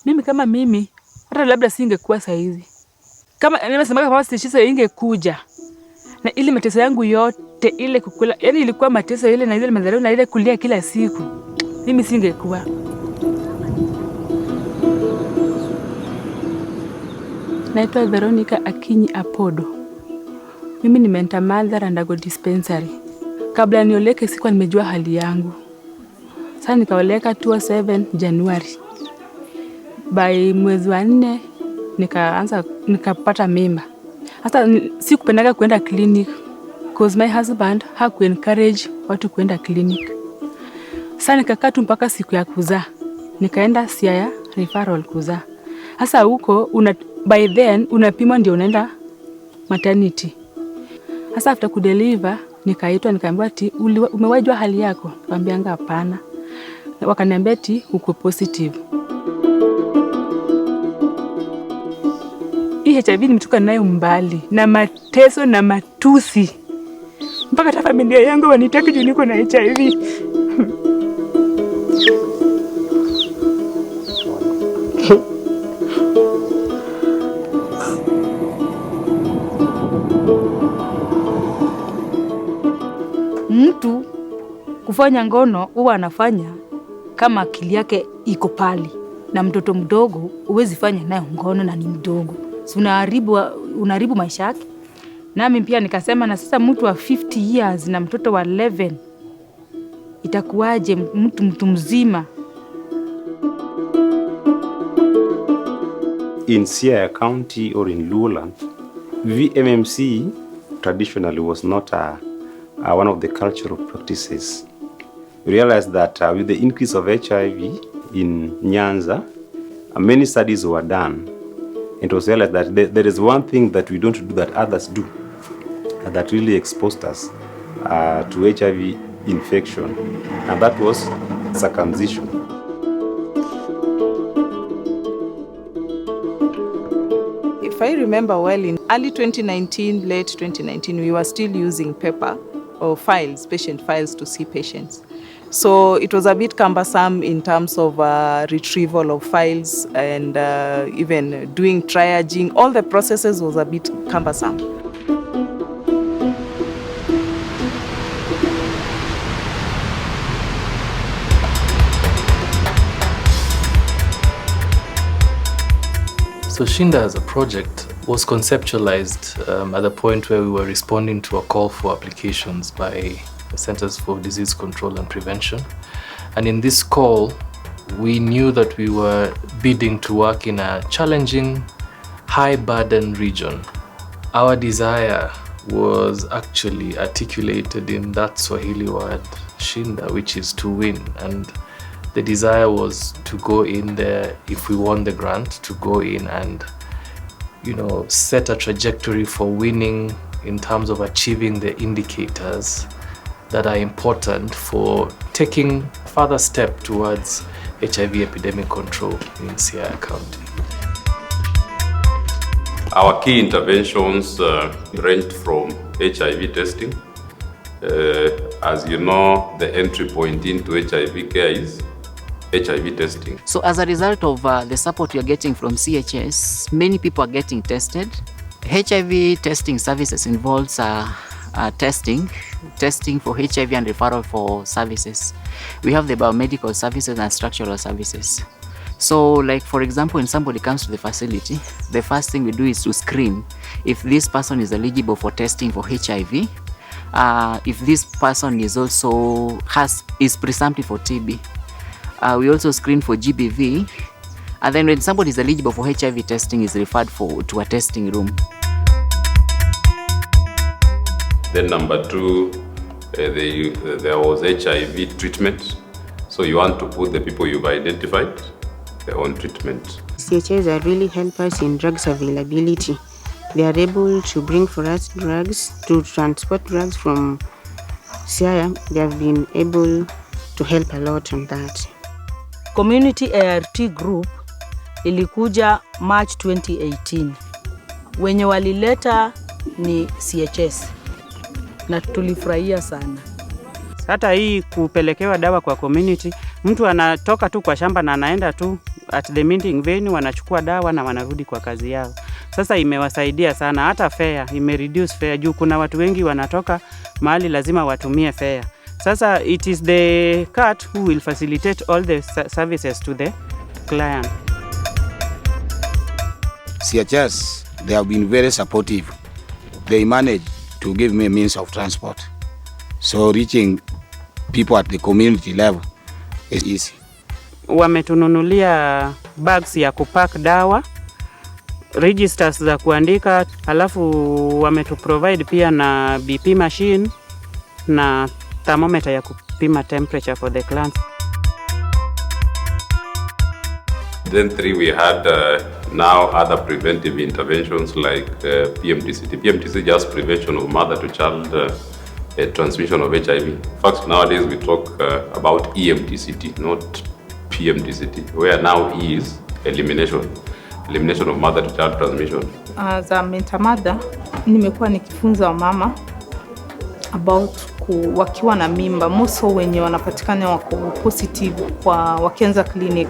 Mimi kama mimi, hata labda singekuwa saa hizi. Kama nimesema kama CHS ingekuja na ile mateso yangu yote ile kukula, yani ilikuwa mateso ile na ile madharau na ile kulia kila siku, mimi singekuwa. Naitwa Veronica Akinyi Apodo. Mimi ni mentor mother and go dispensary. Kabla nioleke sikuwa nimejua hali yangu. Sasa nikaoleka 27 Januari. By mwezi wa 4 nikapata mimba. Hata sikupendaga kwenda clinic because my husband hakuencourage watu kwenda clinic. Sasa nikakaa tu mpaka siku ya kuzaa. Nikaenda Siaya referral kuzaa. Sasa huko by then unapima ndio unaenda maternity. Sasa after kudeliver nikaitwa nikaambiwa ati umewajua hali yako? Nikamwambia hapana. Wakaniambia ati uko positive. Hii HIV nimetoka nayo mbali na mateso na matusi. Mpaka hata familia yangu wanitaki juu niko na HIV. Mtu kufanya ngono huwa anafanya kama akili yake iko pali, na mtoto mdogo huwezi fanya naye ngono na ni mdogo. Si unaharibu maisha yake. Nami pia nikasema na sasa mtu wa 50 years na mtoto wa 11 itakuwaje mtu mzima? In Siaya County or in Luoland, VMMC traditionally was not one of the cultural practices. We realized that with the increase of HIV in Nyanza, many studies were done. It was realized that there is one thing that we don't do that others do, that really exposed us to HIV infection, and that was circumcision. If I remember well, in early 2019, late 2019, we were still using paper or files, patient files, to see patients. So it was a bit cumbersome in terms of retrieval of files and even doing triaging. All the processes was a bit cumbersome. So Shinda as a project was conceptualized at the point where we were responding to a call for applications by the Centers for Disease Control and Prevention. And in this call, we knew that we were bidding to work in a challenging, high-burden region. Our desire was actually articulated in that Swahili word, Shinda, which is to win. And the desire was to go in there, if we won the grant, to go in and, set a trajectory for winning in terms of achieving the indicators that are important for taking a further step towards HIV epidemic control in Siaya County. Our key interventions ranged from HIV testing. As you know, the entry point into HIV care is HIV testing. So as a result of the support you're getting from CHS, many people are getting tested. HIV testing services involves testing for HIV and referral for services. We have the biomedical services and structural services. So like for example, when somebody comes to the facility, the first thing we do is to screen if this person is eligible for testing for HIV, if this person is also is presumptive for TB. We also screen for GBV, and then when somebody is eligible for HIV testing, is referred to a testing room. Then number 2, there was HIV treatment. So you want to put the people you've identified on treatment. CHS are really help us in drugs availability. They are able to bring for us drugs, to transport drugs from Siaya. They have been able to help a lot on that. Community ART group ilikuja March 2018. Wenye walileta ni CHS. Na tulifurahia sana. Hata hii kupelekewa dawa kwa community, mtu anatoka tu kwa shamba na anaenda tu at the meeting venue, wanachukua dawa na wanarudi kwa kazi yao. Sasa imewasaidia sana, hata fare imereduce fare juu kuna watu wengi wanatoka mahali lazima watumie fare. Sasa it is the CAT who will facilitate all the services to the client. CHS, they have been very supportive. They managed to give me a means of transport. So reaching people at the community level is easy. Wametununulia bags ya kupack dawa, registers za kuandika, alafu wametuprovide pia na BP machine na thermometer ya kupima temperature for the clients. Then 3, we had now other preventive interventions like PMTCT. PMTCT is just prevention of mother-to-child transmission of HIV. In fact, nowadays we talk about EMTCT, not PMTCT, where now E is elimination of mother-to-child transmission. As a mentor mother, nimekuwa nikifunza wamama about wakiwa na mimba, moso wenye wanapatikana wako positive kwa wakianza clinic.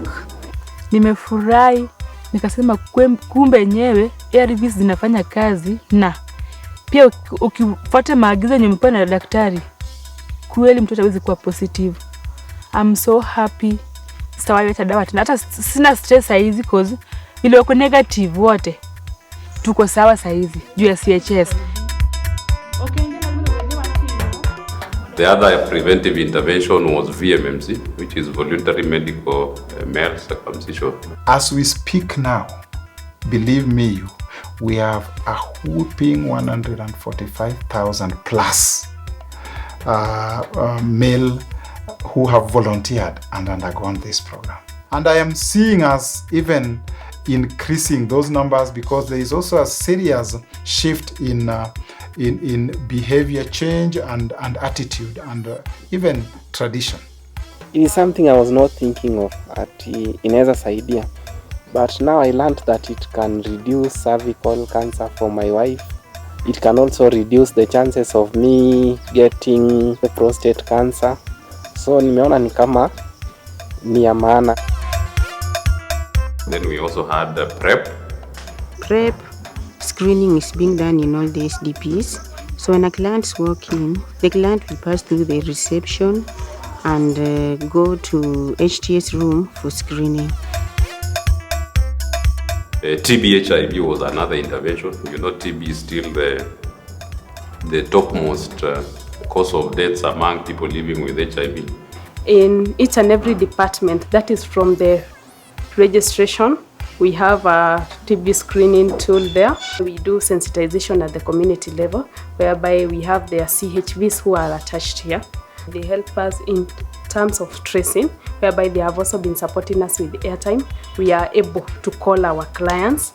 Nimefurahi, nikasema kumbe yenyewe ARVs zinafanya kazi, na pia ukifuata maagizo yenye umepewa na daktari, kweli mtoto hawezi kuwa positive. I'm so happy. Sitawahi hata dawa tena. Hata sina stress hizi cause ile wako negative wote. Tuko sawa saizi juu ya CHS. The other preventive intervention was VMMC, which is voluntary medical male circumcision. As we speak now, believe me, we have a whooping 145,000 plus male who have volunteered and undergone this program. And I am seeing us even increasing those numbers because there is also a serious shift in behavior change and attitude and even tradition. It is something I was not thinking of at inaweza saidia, but now I learned that it can reduce cervical cancer for my wife. It can also reduce the chances of me getting the prostate cancer. So nimeona ni kama ni ya maana. Then we also had PrEP. PrEP screening is being done in all the SDPs. So when a client walks in, the client will pass through the reception and go to HTS room for screening. TB HIV was another intervention. You know, TB is still the topmost cause of deaths among people living with HIV. In each and every department, that is from the registration, we have a TB screening tool there. We do sensitization at the community level, whereby we have their CHVs who are attached here. They help us in terms of tracing, whereby they have also been supporting us with airtime. We are able to call our clients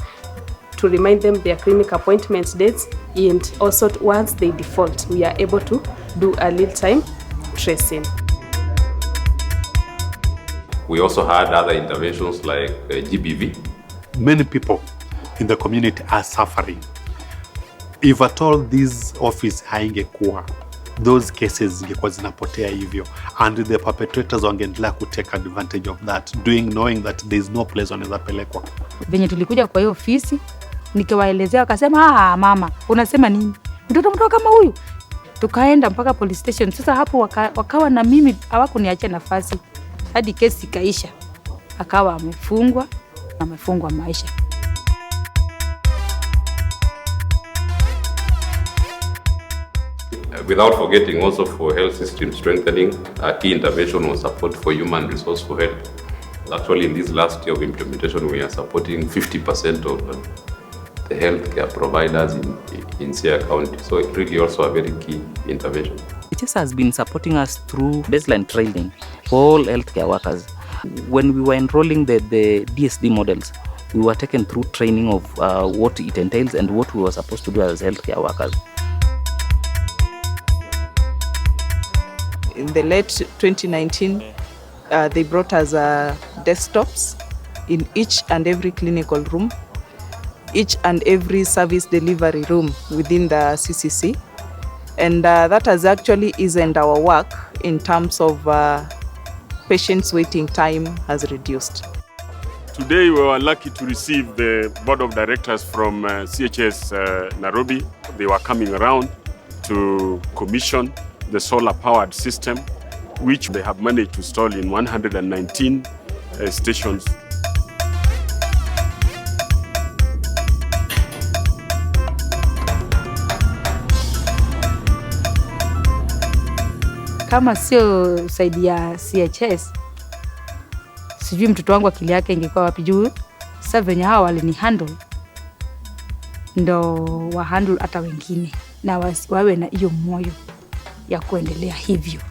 to remind them their clinic appointment dates, and also once they default, we are able to do a real-time tracing. We also had other interventions like GBV. Many people in the community are suffering. If at all this office haingekuwa, those cases zingekuwa zinapotea hivyo, and the perpetrators wangeendelea ku take advantage of that, knowing that there is no place wanaweza pelekwa. Venye tulikuja kwa hiyo ofisi, nikiwaelezea wakasema, mama, unasema nini? Mtoto kama huyu? Tukaenda mpaka police station. Sasa hapo wakawa na mimi, hawakuniachia nafasi hadi kesi ikaisha. Akawa amefungwa maisha. Without forgetting also for health system strengthening, a key intervention was support for human resource for health. Actually, in this last year of implementation, we are supporting 50% of the healthcare providers in Siaya County. So it really also a very key intervention. CHS has been supporting us through baseline training for all healthcare workers. When we were enrolling the DSD models, we were taken through training of what it entails and what we were supposed to do as healthcare workers. In the late 2019, they brought us desktops in each and every clinical room, each and every service delivery room within the CCC. And that has actually eased our work in terms of patients' waiting time has reduced. Today we were lucky to receive the board of directors from CHS Nairobi. They were coming around to commission the solar-powered system, which they have managed to install in 119 stations. Kama sio saidi ya CHS, sijui mtoto wangu akili yake ingekuwa wapi juu. Sasa venye hawa walini handle, ndo wa handle hata wengine na wawe na hiyo moyo ya kuendelea hivyo.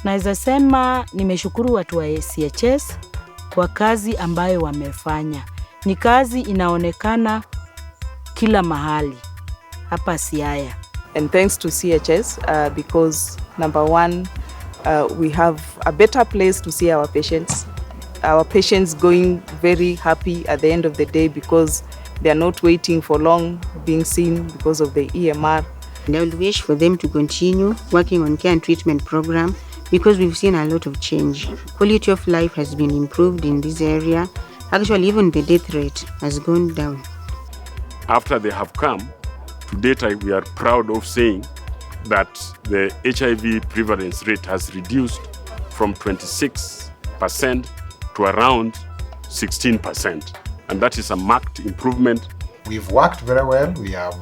Naweza sema nimeshukuru watu wa CHS kwa kazi ambayo wamefanya. Ni kazi inaonekana kila mahali hapa Siaya. And thanks to CHS because number one, we have a better place to see our patients. Our patients going very happy at the end of the day because they are not waiting for long being seen because of the EMR. And I would wish for them to continue working on care and treatment program because we've seen a lot of change. Quality of life has been improved in this area. Actually, even the death rate has gone down. After they have come, to date we are proud of saying that the HIV prevalence rate has reduced from 26% to around 16%. And that is a marked improvement. We've worked very well. We have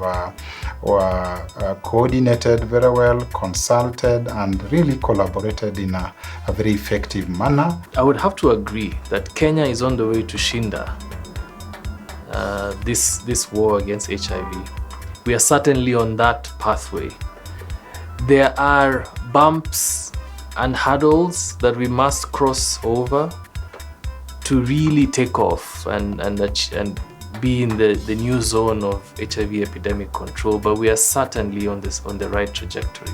coordinated very well, consulted, and really collaborated in a very effective manner. I would have to agree that Kenya is on the way to Shinda this war against HIV. We are certainly on that pathway. There are bumps and hurdles that we must cross over to really take off and be in the new zone of HIV epidemic control, but we are certainly on the right trajectory.